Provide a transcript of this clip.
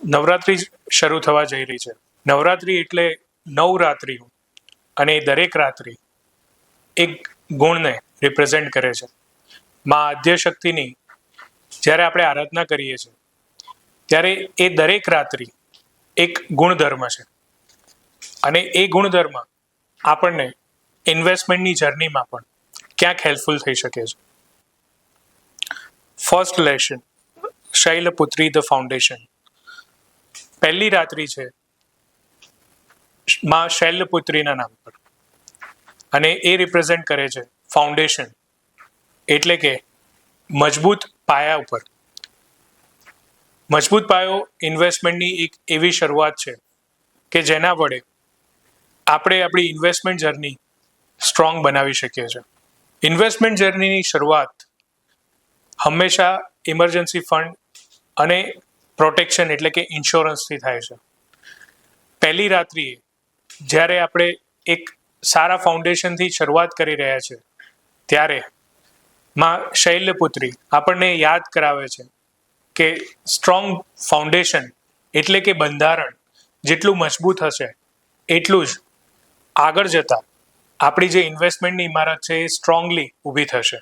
નવરાત્રિ શરૂ થવા જઈ રહી છે. નવરાત્રિ એટલે નવરાત્રિ અને દરેક રાત્રિ એક ગુણને રિપ્રેઝેન્ટ કરે છે. માં આદ્યશક્તિની જ્યારે આપણે આરાધના કરીએ છીએ ત્યારે એ દરેક રાત્રિ એક ગુણધર્મ છે અને એ ગુણધર્મ આપણને ઇન્વેસ્ટમેન્ટની જર્નીમાં પણ ક્યાંક હેલ્પફુલ થઈ શકે છે. First lesson, Shailputri the foundation. પહેલી રાત્રિ છે માં શૈલપુત્રીના નામ પર અને એ રિપ્રેઝેન્ટ કરે છે ફાઉન્ડેશન, એટલે કે મજબૂત પાયા ઉપર. મજબૂત પાયો ઇન્વેસ્ટમેન્ટની એક એવી શરૂઆત છે કે જેના વડે આપણે આપણી ઇન્વેસ્ટમેન્ટ જર્ની સ્ટ્રોંગ બનાવી શકીએ છીએ. ઇન્વેસ્ટમેન્ટ જર્નીની શરૂઆત હંમેશા ઇમરજન્સી ફંડ અને પ્રોટેક્શન એટલે કે ઇન્સ્યોરન્સથી થાય છે. પહેલી રાત્રિએ જ્યારે આપણે એક સારા ફાઉન્ડેશનથી શરૂઆત કરી રહ્યા છે ત્યારે માં શૈલપુત્રી આપણને યાદ કરાવે છે કે સ્ટ્રોંગ ફાઉન્ડેશન એટલે કે બંધારણ જેટલું મજબૂત હશે એટલું જ આગળ જતાં આપણી જે ઇન્વેસ્ટમેન્ટની ઇમારત છે એ સ્ટ્રોંગલી ઊભી થશે.